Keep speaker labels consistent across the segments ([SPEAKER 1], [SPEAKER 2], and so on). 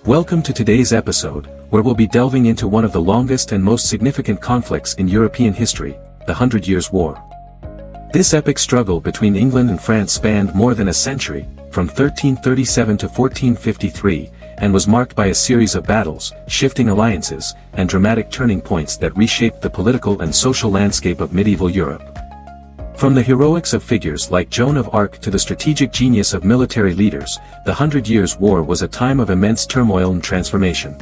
[SPEAKER 1] Welcome to today's episode, where we'll be delving into one of the longest and most significant conflicts in European history, the 100 Years' War. This epic struggle between England and France spanned more than a century, from 1337 to 1453, and was marked by a series of battles, shifting alliances, and dramatic turning points that reshaped the political and social landscape of medieval Europe. From the heroics of figures like Joan of Arc to the strategic genius of military leaders, the 100 Years' War was a time of immense turmoil and transformation.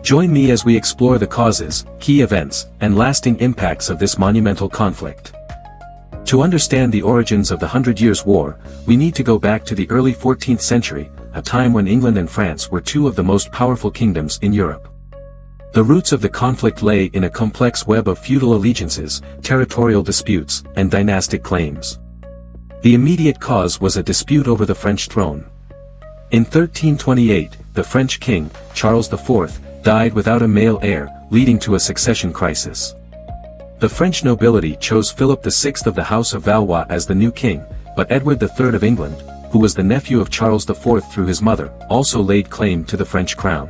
[SPEAKER 1] Join me as we explore the causes, key events, and lasting impacts of this monumental conflict. To understand the origins of the 100 Years' War, we need to go back to the early 14th century, a time when England and France were two of the most powerful kingdoms in Europe. The roots of the conflict lay in a complex web of feudal allegiances, territorial disputes, and dynastic claims. The immediate cause was a dispute over the French throne. In 1328, the French king, Charles IV, died without a male heir, leading to a succession crisis. The French nobility chose Philip VI of the House of Valois as the new king, but Edward III of England, who was the nephew of Charles IV through his mother, also laid claim to the French crown.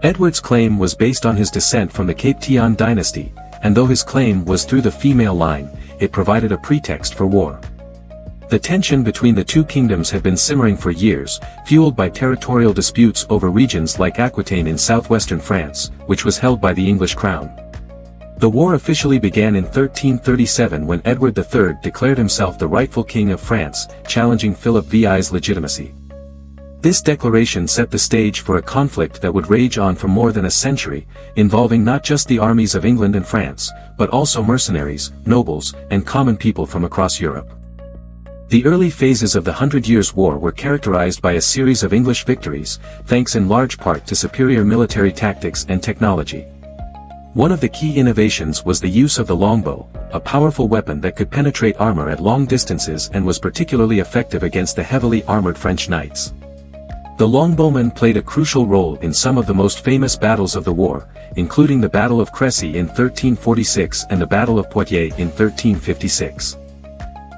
[SPEAKER 1] Edward's claim was based on his descent from the Capetian dynasty, and though his claim was through the female line, it provided a pretext for war. The tension between the two kingdoms had been simmering for years, fueled by territorial disputes over regions like Aquitaine in southwestern France, which was held by the English crown. The war officially began in 1337 when Edward III declared himself the rightful king of France, challenging Philip VI's legitimacy. This declaration set the stage for a conflict that would rage on for more than a century, involving not just the armies of England and France, but also mercenaries, nobles, and common people from across Europe. The early phases of the 100 Years' War were characterized by a series of English victories, thanks in large part to superior military tactics and technology. One of the key innovations was the use of the longbow, a powerful weapon that could penetrate armor at long distances and was particularly effective against the heavily armored French knights. The longbowmen played a crucial role in some of the most famous battles of the war, including the Battle of Crécy in 1346 and the Battle of Poitiers in 1356.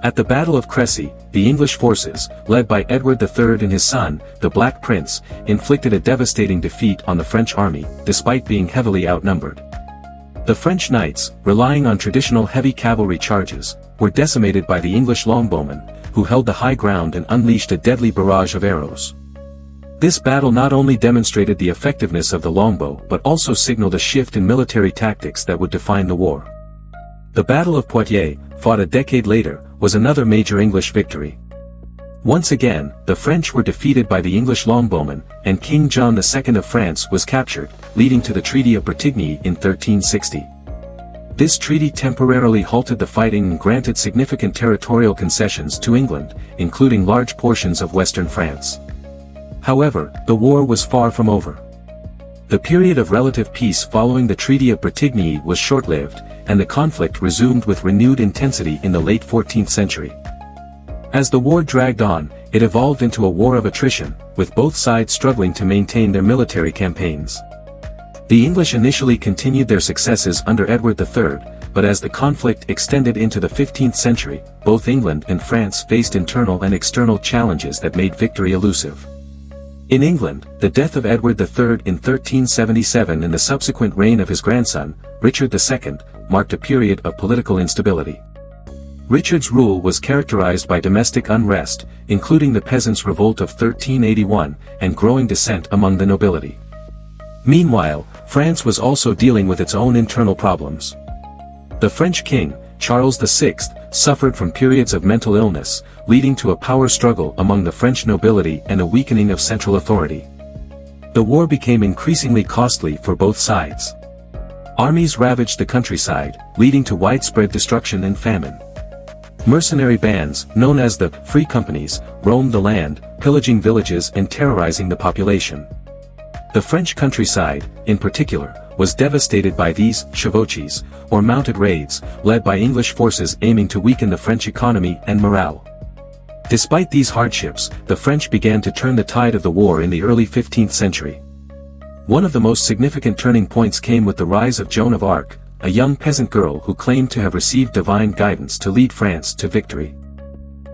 [SPEAKER 1] At the Battle of Crécy, the English forces, led by Edward III and his son, the Black Prince, inflicted a devastating defeat on the French army, despite being heavily outnumbered. The French knights, relying on traditional heavy cavalry charges, were decimated by the English longbowmen, who held the high ground and unleashed a deadly barrage of arrows. This battle not only demonstrated the effectiveness of the longbow but also signaled a shift in military tactics that would define the war. The Battle of Poitiers, fought a decade later, was another major English victory. Once again, the French were defeated by the English longbowmen, and King John II of France was captured, leading to the Treaty of Bretigny in 1360. This treaty temporarily halted the fighting and granted significant territorial concessions to England, including large portions of western France. However, the war was far from over. The period of relative peace following the Treaty of Bretigny was short-lived, and the conflict resumed with renewed intensity in the late 14th century. As the war dragged on, it evolved into a war of attrition, with both sides struggling to maintain their military campaigns. The English initially continued their successes under Edward III, but as the conflict extended into the 15th century, both England and France faced internal and external challenges that made victory elusive. In England, the death of Edward III in 1377 and the subsequent reign of his grandson, Richard II, marked a period of political instability. Richard's rule was characterized by domestic unrest, including the Peasants' Revolt of 1381, and growing dissent among the nobility. Meanwhile, France was also dealing with its own internal problems. The French king, Charles VI, suffered from periods of mental illness, leading to a power struggle among the French nobility and a weakening of central authority. The war became increasingly costly for both sides. Armies ravaged the countryside, leading to widespread destruction and famine. Mercenary bands, known as the Free Companies, roamed the land, pillaging villages and terrorizing the population. The French countryside, in particular, was devastated by these chevauchés, or mounted raids, led by English forces aiming to weaken the French economy and morale. Despite these hardships, the French began to turn the tide of the war in the early 15th century. One of the most significant turning points came with the rise of Joan of Arc, a young peasant girl who claimed to have received divine guidance to lead France to victory.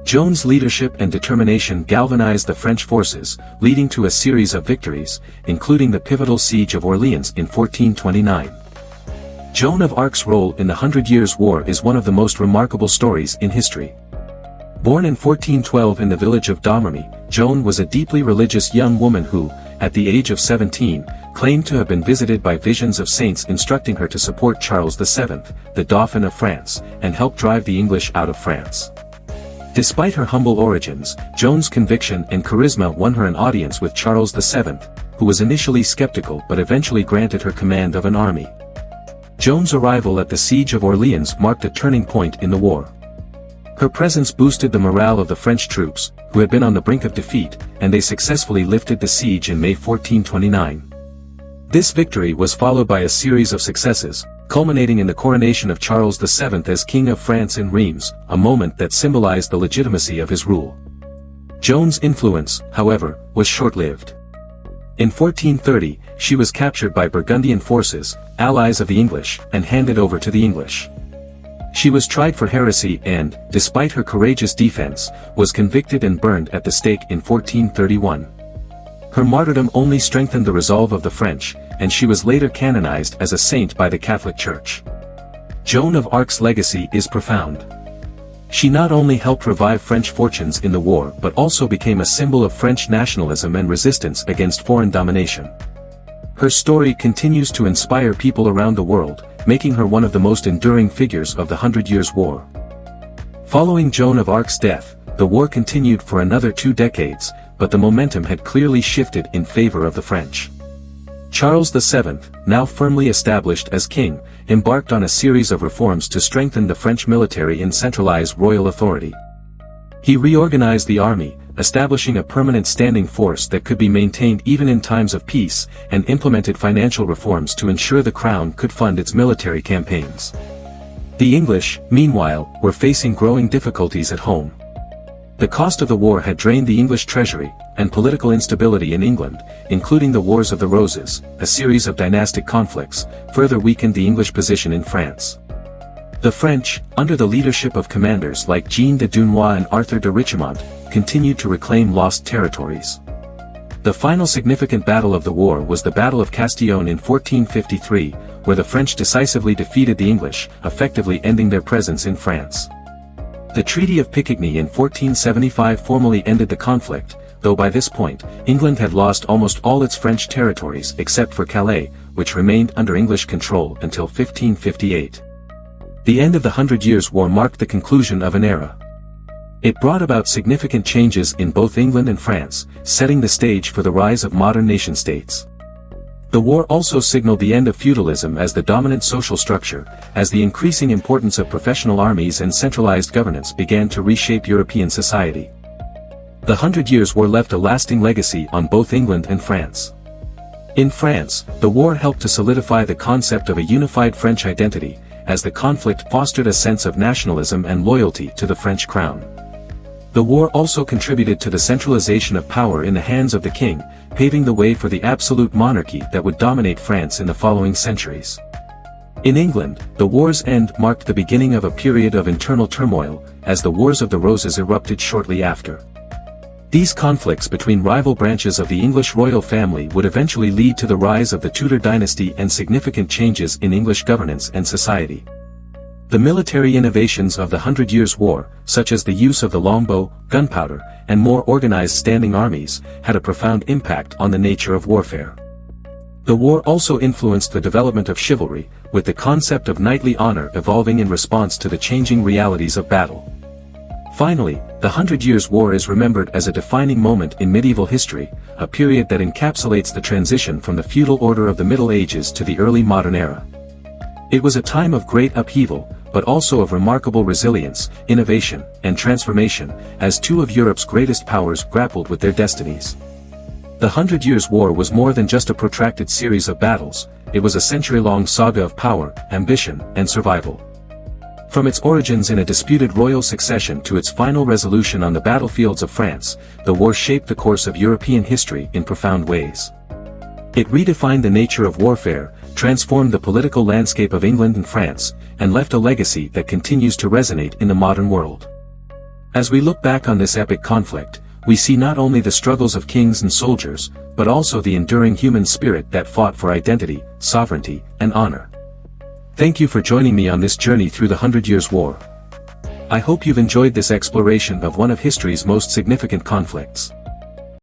[SPEAKER 1] Joan's leadership and determination galvanized the French forces, leading to a series of victories, including the pivotal Siege of Orleans in 1429. Joan of Arc's role in the Hundred Years' War is one of the most remarkable stories in history. Born in 1412 in the village of Domremy, Joan was a deeply religious young woman who, at the age of 17, claimed to have been visited by visions of saints instructing her to support Charles VII, the Dauphin of France, and help drive the English out of France. Despite her humble origins, Joan's conviction and charisma won her an audience with Charles VII, who was initially skeptical but eventually granted her command of an army. Joan's arrival at the Siege of Orleans marked a turning point in the war. Her presence boosted the morale of the French troops, who had been on the brink of defeat, and they successfully lifted the siege in May 1429. This victory was followed by a series of successes, culminating in the coronation of Charles VII as King of France in Reims, a moment that symbolized the legitimacy of his rule. Joan's influence, however, was short-lived. In 1430, she was captured by Burgundian forces, allies of the English, and handed over to the English. She was tried for heresy and, despite her courageous defense, was convicted and burned at the stake in 1431. Her martyrdom only strengthened the resolve of the French, and she was later canonized as a saint by the Catholic Church. Joan of Arc's legacy is profound. She not only helped revive French fortunes in the war but also became a symbol of French nationalism and resistance against foreign domination. Her story continues to inspire people around the world, making her one of the most enduring figures of the Hundred Years' War. Following Joan of Arc's death, the war continued for another 2 decades, but the momentum had clearly shifted in favor of the French. Charles VII, now firmly established as king, embarked on a series of reforms to strengthen the French military and centralize royal authority. He reorganized the army, establishing a permanent standing force that could be maintained even in times of peace, and implemented financial reforms to ensure the crown could fund its military campaigns. The English, meanwhile, were facing growing difficulties at home. The cost of the war had drained the English treasury, and political instability in England, including the Wars of the Roses, a series of dynastic conflicts, further weakened the English position in France. The French, under the leadership of commanders like Jean de Dunois and Arthur de Richemont, continued to reclaim lost territories. The final significant battle of the war was the Battle of Castillon in 1453, where the French decisively defeated the English, effectively ending their presence in France. The Treaty of Picquigny in 1475 formally ended the conflict, though by this point, England had lost almost all its French territories except for Calais, which remained under English control until 1558. The end of the Hundred Years' War marked the conclusion of an era. It brought about significant changes in both England and France, setting the stage for the rise of modern nation-states. The war also signaled the end of feudalism as the dominant social structure, as the increasing importance of professional armies and centralized governance began to reshape European society. The Hundred Years' War left a lasting legacy on both England and France. In France, the war helped to solidify the concept of a unified French identity, as the conflict fostered a sense of nationalism and loyalty to the French crown. The war also contributed to the centralization of power in the hands of the king, paving the way for the absolute monarchy that would dominate France in the following centuries. In England, the war's end marked the beginning of a period of internal turmoil, as the Wars of the Roses erupted shortly after. These conflicts between rival branches of the English royal family would eventually lead to the rise of the Tudor dynasty and significant changes in English governance and society. The military innovations of the Hundred Years' War, such as the use of the longbow, gunpowder, and more organized standing armies, had a profound impact on the nature of warfare. The war also influenced the development of chivalry, with the concept of knightly honor evolving in response to the changing realities of battle. Finally, the Hundred Years' War is remembered as a defining moment in medieval history, a period that encapsulates the transition from the feudal order of the Middle Ages to the early modern era. It was a time of great upheaval, but also of remarkable resilience, innovation, and transformation, as two of Europe's greatest powers grappled with their destinies. The Hundred Years' War was more than just a protracted series of battles, it was a century-long saga of power, ambition, and survival. From its origins in a disputed royal succession to its final resolution on the battlefields of France, the war shaped the course of European history in profound ways. It redefined the nature of warfare, transformed the political landscape of England and France, and left a legacy that continues to resonate in the modern world. As we look back on this epic conflict, we see not only the struggles of kings and soldiers, but also the enduring human spirit that fought for identity, sovereignty, and honor. Thank you for joining me on this journey through the 100 Years' War. I hope you've enjoyed this exploration of one of history's most significant conflicts.